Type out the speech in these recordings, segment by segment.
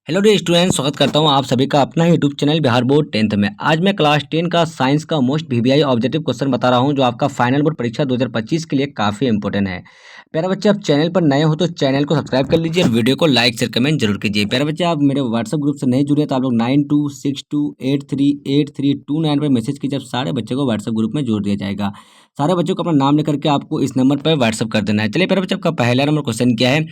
Hello dear student, स्वागत करता हूं आप सभी का अपना ही YouTube channel Bihar board 10th में। आज मैं क्लास 10 का साइंस का मोस्ट वीवीआई ऑब्जेक्टिव क्वेश्चन बता रहा हूं जो आपका फाइनल बोर्ड परीक्षा 2025 के लिए काफ़ी इंपॉर्टेंट है। प्यारे बच्चे, आप चैनल पर नए हो तो चैनल को सब्सक्राइब कर लीजिए और वीडियो को लाइक शेयर कमेंट जरूर कीजिए। प्यारे बच्चे, आप मेरे व्हाट्सअप ग्रुप से नहीं जुड़े तो आप लोग 9262838329 पर मैसेज कीजिए। सारे बच्चों को व्हाट्सअप ग्रुप में जोड़ दिया जाएगा। सारे बच्चों को अपना नाम लेकर के आपको इस नंबर पर व्हाट्सअप कर देना है। चलिए प्यारे बच्चे, आपका पहला नंबर क्वेश्चन क्या है।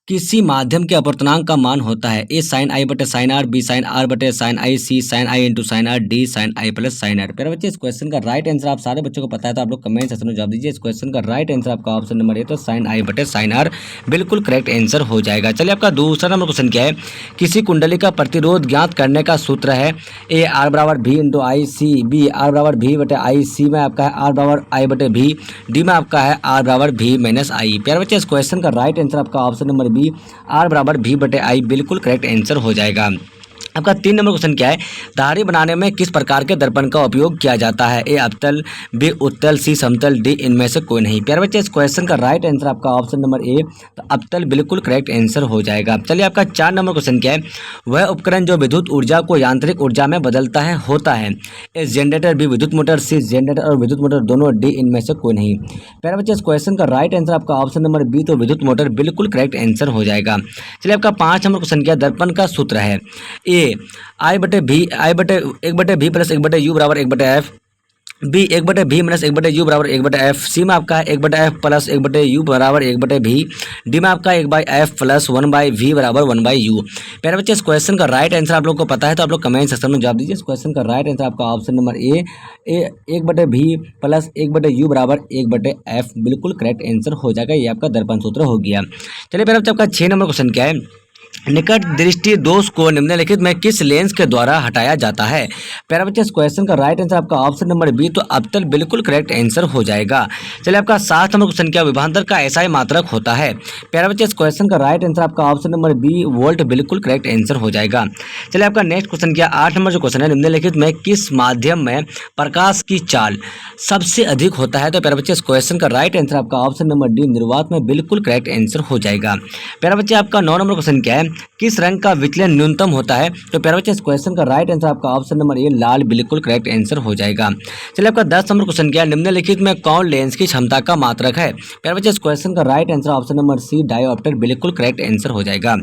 किसी माध्यम के अपवर्तनांक का मान होता है ए साइन आई बटे sine R, B sine R बटे sine I, C sine I into sine R, D sine I plus sine R. प्यारे बच्चे, इस क्वेश्चन का राइट आंसर आप सारे बच्चों को पता है तो आप लोग कमेंट सेक्शन में जवाब दीजिए। इस क्वेश्चन का राइट आंसर आपका ऑप्शन नंबर ए तो साइन आई बटे साइन आर बिल्कुल करेक्ट आंसर हो जाएगा। चलिए, आपका दूसरा नंबर क्वेश्चन क्या है। किसी कुंडली का प्रतिरोध ज्ञात करने का सूत्र है ए आर बराबर भी into I, C B R बराबर भी बटे आई, सी में आपका है आर बराबर आई बटे भी, डी में आपका है आर बराबर भी माइनस आई। प्यारे बच्चे, इस क्वेश्चन का राइट आंसर आपका ऑप्शन नंबर बी आर बराबर भी बटे आई बिल्कुल करेक्ट आंसर हो जाएगा। आपका 3 नंबर क्वेश्चन क्या है। धारी बनाने में किस प्रकार के दर्पण का उपयोग किया जाता है ए अवतल, बी उत्तल, सी समतल, डी इनमें से कोई नहीं। प्यारे बच्चे, इस क्वेश्चन का राइट आंसर आपका ऑप्शन नंबर ए तो अवतल बिल्कुल करेक्ट आंसर हो जाएगा। चलिए, आपका 4 नंबर क्वेश्चन क्या है। वह उपकरण जो विद्युत ऊर्जा को यांत्रिक ऊर्जा में बदलता है होता है ए जनरेटर, बी विद्युत मोटर, सी जनरेटर और विद्युत मोटर दोनों, डी इनमें से कोई नहीं। प्यारे बच्चे, इस क्वेश्चन का राइट आंसर आपका ऑप्शन नंबर बी तो विद्युत मोटर बिल्कुल करेक्ट आंसर हो जाएगा। चलिए, आपका 5 नंबर क्वेश्चन क्या है। दर्पण का सूत्र है ए आई बटे भी, आई बटे 1 बटे भी प्लस 1 बटे यू बराबर 1 बटे एफ, बी 1 बटे भी माइनस 1 बटे यू बराबर 1 बटे एफ, सी में आपका है 1 बटे एफ प्लस 1 बटे यू बराबर 1 बटे भी, डी में आपका 1 by F plus 1 by V बराबर 1 बाई यू। प्यारे बच्चे, इस क्वेश्चन का राइट आंसर आप लोग को पता है तो आप लोग कमेंट सेक्शन में जवाब दीजिए। इस क्वेश्चन का राइट आंसर आपका ऑप्शन नंबर ए 1 बटे भी प्लस 1 बटे यू बराबर 1 बटे एफ बिल्कुल करेक्ट आंसर हो जाएगा। ये आपका दर्पण सूत्र हो गया। चलिए प्यारे बच्चे, आपका 6 नंबर क्वेश्चन क्या है। निकट दृष्टि दोष को निम्नलिखित में किस लेंस के द्वारा हटाया जाता है। प्यारे बच्चे, इस क्वेश्चन का राइट आंसर आपका ऑप्शन नंबर बी तो अवतल बिल्कुल करेक्ट आंसर हो जाएगा। चलिए, आपका 7 नंबर क्वेश्चन क्या विभवांतर का एसआई मात्रक होता है। प्यारे बच्चे, इस क्वेश्चन का राइट आंसर आपका ऑप्शन नंबर बी वोल्ट बिल्कुल करेक्ट आंसर हो जाएगा। चलिए, आपका नेक्स्ट क्वेश्चन क्या 8 नंबर जो क्वेश्चन है। निम्नलिखित में किस माध्यम में प्रकाश की चाल सबसे अधिक होता है। तो प्यारे बच्चे, इस क्वेश्चन का राइट आंसर आपका ऑप्शन नंबर डी निर्वात में बिल्कुल करेक्ट आंसर हो जाएगा। प्यारे बच्चे, आपका 9 नंबर क्वेश्चन क्या है। किस रंग का विचलन न्यूनतम होता है। तो प्यारे बच्चे, इस क्वेश्चन का राइट आंसर आपका ऑप्शन नंबर ए लाल बिल्कुल करेक्ट आंसर हो जाएगा। चलिए, आपका 10 नंबर क्वेश्चन क्या है। निम्नलिखित में कौन लेंस की क्षमता का मात्रक है। प्यारे बच्चे, इस क्वेश्चन का right answer option number C dioptre बिल्कुल करेक्ट आंसर हो जाएगा।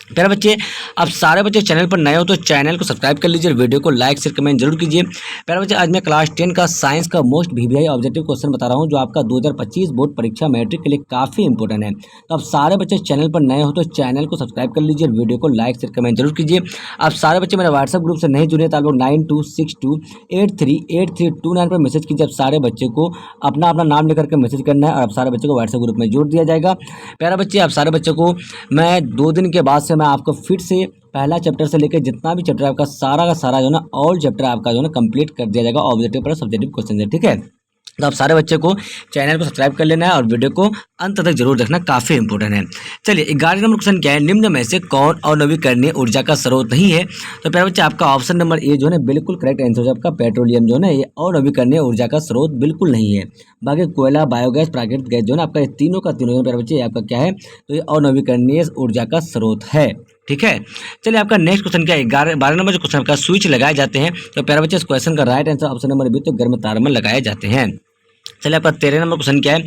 प्यारे बच्चे, अब सारे बच्चे चैनल पर नए हो तो चैनल को सब्सक्राइब कर लीजिए और वीडियो को लाइक शेयर कमेंट जरूर कीजिए। प्यारे बच्चे, आज मैं क्लास 10 का साइंस का मोस्ट वीवीआई ऑब्जेक्टिव क्वेश्चन बता रहा हूं जो आपका 2025 बोर्ड परीक्षा मैट्रिक के लिए काफ़ी इंपॉर्टेंट है। तो अब सारे बच्चे चैनल पर नए हो तो चैनल को सब्सक्राइब कर लीजिए और वीडियो को लाइक शेयर कमेंट जरूर कीजिए। आप सारे बच्चे मेरे व्हाट्सअप ग्रुप से नहीं जुड़े तो आप लोग 9262838329 पर मैसेज कीजिए। अब सारे बच्चे को अपना अपना नाम लेकर के मैसेज करना है और आप सारे बच्चों को व्हाट्सएप ग्रुप में जोड़ दिया जाएगा। प्यारे बच्चे, आप सारे बच्चों को मैं 2 दिन के बाद से मैं आपको फिर से पहला चैप्टर से लेकर जितना भी चैप्टर आपका सारा का सारा जो है ना ऑल चैप्टर आपका जो है ना कंप्लीट कर दिया जाएगा ऑब्जेक्टिव पर सब्जेक्टिव क्वेश्चन है। ठीक है, तो आप सारे बच्चे को चैनल को सब्सक्राइब कर लेना है और वीडियो को अंत तक जरूर देखना, काफ़ी इंपॉर्टेंट है। चलिए, 11 नंबर क्वेश्चन क्या है। निम्न में से कौन अनवीकरणीय ऊर्जा का स्रोत नहीं है। तो प्यारे बच्चे, आपका ऑप्शन नंबर ए जो है बिल्कुल करेक्ट आंसर हो। आपका पेट्रोलियम जो है ना ये अनवीकरणीय ऊर्जा का स्रोत बिल्कुल नहीं है। बाकी कोयला, बायोगैस, प्राकृतिक गैस जो है ना आपका ये तीनों का तीनों प्यारे बच्चे आपका क्या है तो ये अनवीकरणीय ऊर्जा का स्रोत है। ठीक है, चलिए, आपका नेक्स्ट क्वेश्चन क्या है। 12 नंबर जो क्वेश्चन का स्विच लगाए जाते हैं। तो प्यारे बच्चे, इस क्वेश्चन का right answer option number B तो गर्म तार में लगाए जाते हैं। चलिए, आपका 13 नंबर क्वेश्चन क्या है।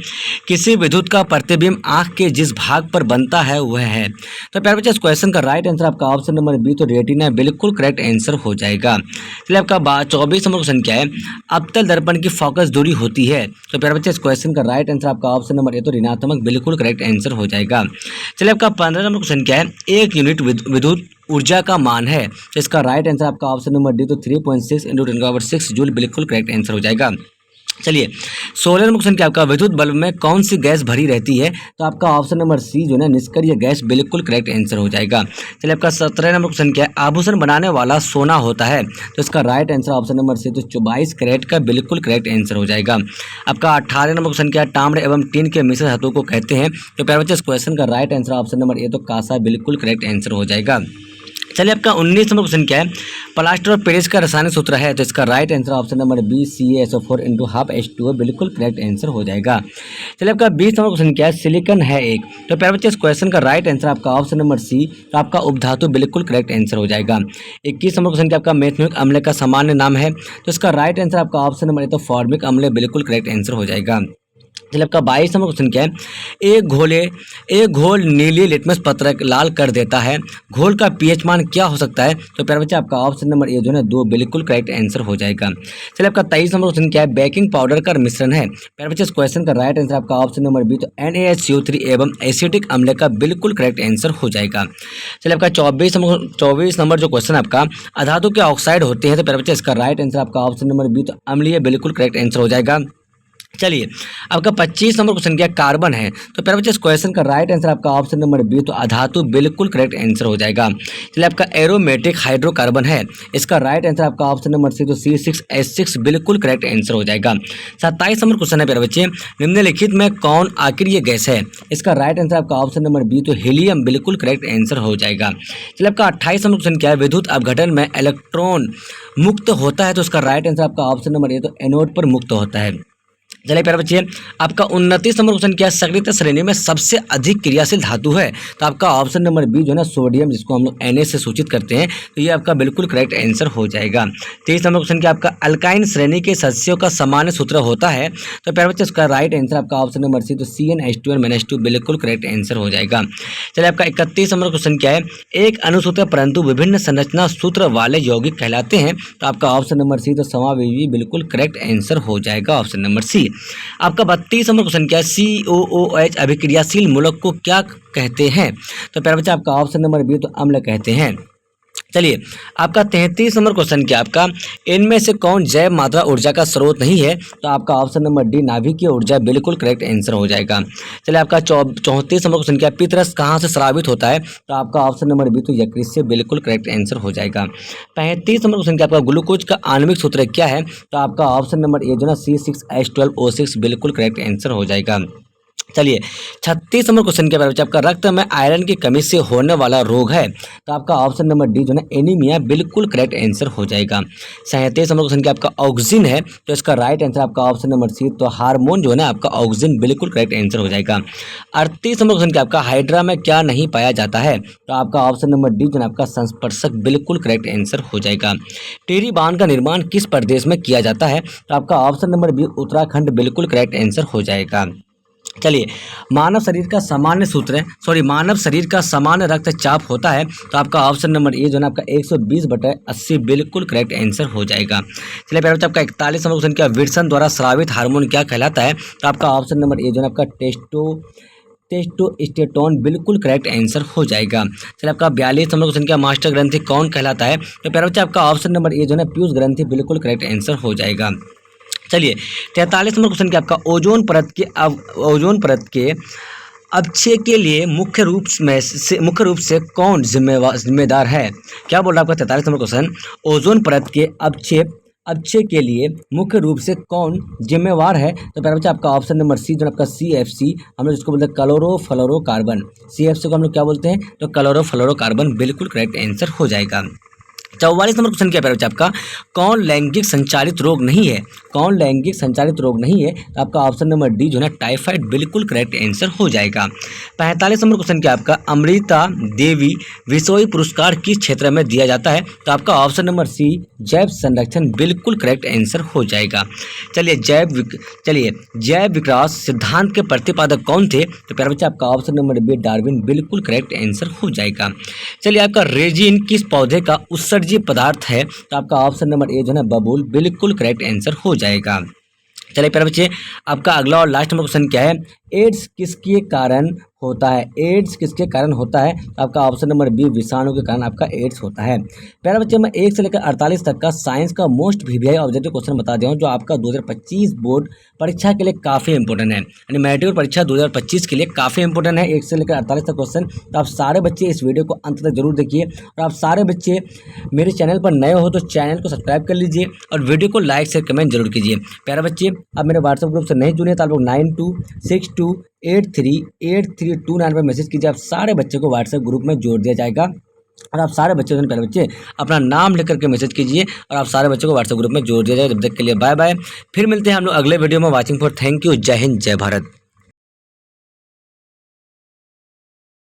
किसी विद्युत का प्रतिबिंब आंख के जिस भाग पर बनता है वह है। तो प्यारे बच्चे, इस क्वेश्चन का राइट आंसर आपका ऑप्शन नंबर बी तो रेटिना बिल्कुल करेक्ट आंसर हो जाएगा। चलिए, आपका 24 नंबर क्वेश्चन क्या है। अवतल दर्पण की फोकस दूरी होती है। तो प्यारे बच्चे, इस क्वेश्चन का राइट आंसर आपका ऑप्शन नंबर ए तो ऋणात्मक बिल्कुल करेक्ट आंसर हो जाएगा। चलिए, आपका 15 नंबर क्वेश्चन क्या है। 1 यूनिट विद्युत ऊर्जा का मान है। तो इसका राइट आंसर आपका ऑप्शन नंबर डी तो 3.6 × 10⁻⁶ जूल बिल्कुल करेक्ट आंसर हो जाएगा। चलिए, 16 नंबर क्वेश्चन क्या आपका विद्युत बल्ब में कौन सी गैस भरी रहती है। तो आपका ऑप्शन नंबर सी जो है निष्क्रिय गैस बिल्कुल करेक्ट आंसर हो जाएगा। चलिए, आपका 17 नंबर क्वेश्चन क्या है। आभूषण बनाने वाला सोना होता है। तो इसका right answer option number C तो 22 कैरेट का बिल्कुल करेक्ट आंसर हो जाएगा। आपका 18 नंबर क्वेश्चन क्या है। ताम्र एवं टीन के मिश्र धातु को कहते हैं। तो प्यारे बच्चे, इस क्वेश्चन का right answer option number A तो कांसा बिल्कुल करेक्ट आंसर हो जाएगा। चलिए आपका 19 नंबर क्वेश्चन क्या है, प्लास्टर ऑफ पेरिस का रासायनिक सूत्र है, तो इसका right answer option number B CaSO4 into half H2O बिल्कुल करेक्ट आंसर हो जाएगा। चलिए आपका 20 नंबर क्वेश्चन क्या है, सिलिकॉन है एक, तो प्यारे बच्चे इस क्वेश्चन का राइट आंसर आपका ऑप्शन नंबर सी, तो आपका उपधातु बिल्कुल करेक्ट आंसर हो जाएगा। 21 नंबर क्वेश्चन क्या आपका मैथ्योनिक अम्ल का सामान्य नाम है, तो इसका राइट आंसर आपका ऑप्शन नंबर ए तो फॉर्मिक अम्ल बिल्कुल करेक्ट आंसर हो जाएगा। चलिए आपका 22 नंबर क्वेश्चन क्या है, एक घोल नीली लिटमस पत्र लाल कर देता है, घोल का पीएच मान क्या हो सकता है, तो प्यारे बच्चे आपका ऑप्शन नंबर ए जो है 2 बिल्कुल करेक्ट आंसर हो जाएगा। चलिए आपका 23 नंबर क्वेश्चन क्या है, बेकिंग पाउडर का मिश्रण है, प्यारे बच्चे इस क्वेश्चन का राइट आंसर आपका ऑप्शन नंबर बी, तो NaHCO3 एवं एसिटिक अम्ल का बिल्कुल करेक्ट आंसर हो जाएगा। चलिए आपका 24 नंबर जो क्वेश्चन आपका अधातु के ऑक्साइड होते हैं, तो प्यारे बच्चे इसका राइट आंसर आपका ऑप्शन नंबर बी, तो अम्लीय बिल्कुल करेक्ट आंसर हो जाएगा। चलिए आपका 25 नंबर क्वेश्चन क्या कार्बन है, तो प्यारे बच्चे इस क्वेश्चन का राइट आंसर आपका ऑप्शन नंबर बी, तो अधातु बिल्कुल करेक्ट आंसर हो जाएगा। चलिए आपका एरोमेटिक हाइड्रोकार्बन है, इसका राइट आंसर आपका ऑप्शन नंबर सी, तो C6H6 बिल्कुल करेक्ट आंसर हो जाएगा। 27 नंबर क्वेश्चन है प्यारे बच्चे, निम्नलिखित में कौन आखिर ये गैस है, इसका राइट आंसर आपका ऑप्शन नंबर बी, तो हीलियम बिल्कुल करेक्ट आंसर हो जाएगा। चलिए आपका 28 नंबर क्वेश्चन क्या है, विद्युत अपघटन में इलेक्ट्रॉन मुक्त होता है, तो उसका राइट आंसर आपका ऑप्शन नंबर ए, तो एनोड पर मुक्त होता है। चलिए प्यारे बच्चे आपका 29 नंबर क्वेश्चन क्या है, संगृहीत श्रेणी में सबसे अधिक क्रियाशील धातु है, तो आपका ऑप्शन नंबर बी जो है ना सोडियम, जिसको हम लोग Na से सूचित करते हैं, तो ये आपका बिल्कुल करेक्ट आंसर हो जाएगा। 23 नंबर क्वेश्चन क्या आपका अल्काइन श्रेणी के सदस्यों का सामान्य सूत्र होता है, तो प्यारे बच्चे इसका राइट आंसर आपका ऑप्शन नंबर सी, तो CnH2n-2 बिल्कुल करेक्ट आंसर हो जाएगा। चलिए आपका 31 नंबर क्वेश्चन क्या है, एक अनुसूत्र परंतु विभिन्न संरचना सूत्र वाले यौगिक कहलाते हैं, तो आपका ऑप्शन नंबर सी, तो समावेशी बिल्कुल करेक्ट आंसर हो जाएगा ऑप्शन नंबर सी। आपका 32 नंबर क्वेश्चन क्या है, COOH अभिक्रियाशील मूलक को क्या कहते हैं, तो प्यारे बच्चे आपका ऑप्शन नंबर बी, तो अम्ल कहते हैं। चलिए आपका 33 नंबर क्वेश्चन क्या आपका इनमें से कौन जैव मात्रा ऊर्जा का स्रोत नहीं है, तो आपका ऑप्शन नंबर डी नाभिकीय ऊर्जा बिल्कुल करेक्ट आंसर हो जाएगा। चलिए आपका 34 नंबर क्वेश्चन क्या पितरस कहाँ से स्रावित होता है, तो आपका ऑप्शन नंबर बी, तो यकृत से बिल्कुल करेक्ट आंसर हो जाएगा। 35 नंबर क्वेश्चन क्या आपका ग्लूकोज का आणविक सूत्र क्या है, तो आपका ऑप्शन नंबर ए जो ना C6H12O6 बिल्कुल करेक्ट आंसर हो जाएगा। चलिए 36 नंबर क्वेश्चन क्या बच्चे आपका रक्त में आयरन की कमी से होने वाला रोग है, तो आपका ऑप्शन नंबर डी जो है एनीमिया बिल्कुल करेक्ट आंसर हो जाएगा। 37 नंबर क्वेश्चन क्या आपका ऑक्सीजन है, तो इसका राइट आंसर आपका ऑप्शन नंबर सी, तो हार्मोन जो है ना आपका ऑक्सीजन बिल्कुल करेक्ट आंसर हो जाएगा। 38 नंबर क्वेश्चन क्या आपका हाइड्रा में क्या नहीं पाया जाता है, तो आपका ऑप्शन नंबर डी जो है आपका संस्पर्शक बिल्कुल करेक्ट आंसर हो जाएगा। टेरी बांध का निर्माण किस प्रदेश में किया जाता है, तो आपका ऑप्शन नंबर बी उत्तराखंड बिल्कुल करेक्ट आंसर हो जाएगा। चलिए मानव शरीर का सामान्य रक्तचाप होता है, तो आपका ऑप्शन नंबर ए जो है आपका 120/80 बिल्कुल करेक्ट आंसर हो जाएगा। चलिए प्यारे बच्चे आपका 41 नंबर क्वेश्चन क्या विल्सन द्वारा स्रावित हार्मोन क्या कहलाता है, तो आपका ऑप्शन नंबर ए जो है आपका टेस्टोस्टेरोन बिल्कुल करेक्ट आंसर हो जाएगा। चलिए आपका 42 नंबर क्वेश्चन क्या मास्टर ग्रंथि कौन कहलाता है, तो प्यारे बच्चे आपका ऑप्शन नंबर ए जो है पीयूष ग्रंथि बिल्कुल करेक्ट आंसर हो जाएगा। चलिए 43 नंबर क्वेश्चन क्या आपका ओजोन परत के अवक्षय के लिए मुख्य रूप से कौन जिम्मेदार है, क्या बोल रहा है आपका 43 नंबर क्वेश्चन, ओजोन परत के अवक्षय के लिए मुख्य रूप से कौन जिम्मेवार है, तो प्यारे बच्चे आपका ऑप्शन नंबर सी जो आपका CFC, हम लोग जिसको बोलते हैं क्लोरोफ्लोरोकार्बन, CFC को हम लोग क्या बोलते हैं, तो क्लोरोफ्लोरोकार्बन बिल्कुल करेक्ट आंसर हो जाएगा। 44 नंबर क्वेश्चन क्या है आपका कौन लैंगिक संचालित रोग नहीं है, तो आपका ऑप्शन नंबर डी जो है टाइफाइड बिल्कुल करेक्ट आंसर हो जाएगा। 45 नंबर क्वेश्चन क्या आपका अमृता देवी विशोई पुरस्कार किस क्षेत्र में दिया जाता है, तो आपका ऑप्शन नंबर सी जैव संरक्षण बिल्कुल करेक्ट आंसर हो जाएगा। चलिए जैव विकास सिद्धांत के प्रतिपादक कौन थे, तो प्यारे बच्चे आपका ऑप्शन नंबर बी डार्विन बिल्कुल करेक्ट आंसर हो जाएगा। चलिए आपका रेजिन किस पौधे का उत्सर्जीय पदार्थ है, तो आपका ऑप्शन नंबर ए जो है बबूल बिल्कुल करेक्ट आंसर हो जाएगा। चलिए प्यारे बच्चे आपका अगला और लास्ट नंबर क्वेश्चन क्या है, एड्स किसके कारण होता है, तो आपका ऑप्शन नंबर बी विषाणु के कारण आपका एड्स होता है। प्यारे बच्चे मैं 1 से लेकर 48 तक का साइंस का मोस्ट VVI ऑब्जेक्टिव क्वेश्चन बता दिया हूँ, जो आपका 2025 बोर्ड परीक्षा के लिए काफ़ी इंपॉर्टेंट है, यानी मैट्रिक परीक्षा 2025 के लिए काफ़ी इंपॉर्टेंट है। 1 से लेकर 48 तक क्वेश्चन, तो आप सारे बच्चे इस वीडियो को अंत तक जरूर देखिए, और आप सारे बच्चे मेरे चैनल पर नए हो तो चैनल को सब्सक्राइब कर लीजिए और वीडियो को लाइक शेयर कमेंट जरूर कीजिए। प्यारे बच्चे आप मेरे व्हाट्सएप ग्रुप से नहीं जुड़े तो आप लोग 9262838329 पर मैसेज कीजिए, आप सारे बच्चे को व्हाट्सएप ग्रुप में जोड़ दिया जाएगा। और आप सारे बच्चे पहले बच्चे अपना नाम लिख करके मैसेज कीजिए और आप सारे बच्चों को व्हाट्सएप ग्रुप में जोड़ दिया जाए। जब तक के लिए बाय बाय। फिर मिलते हैं हम लोग अगले वीडियो में। Watching for thank you. जय हिंद, जय भारत।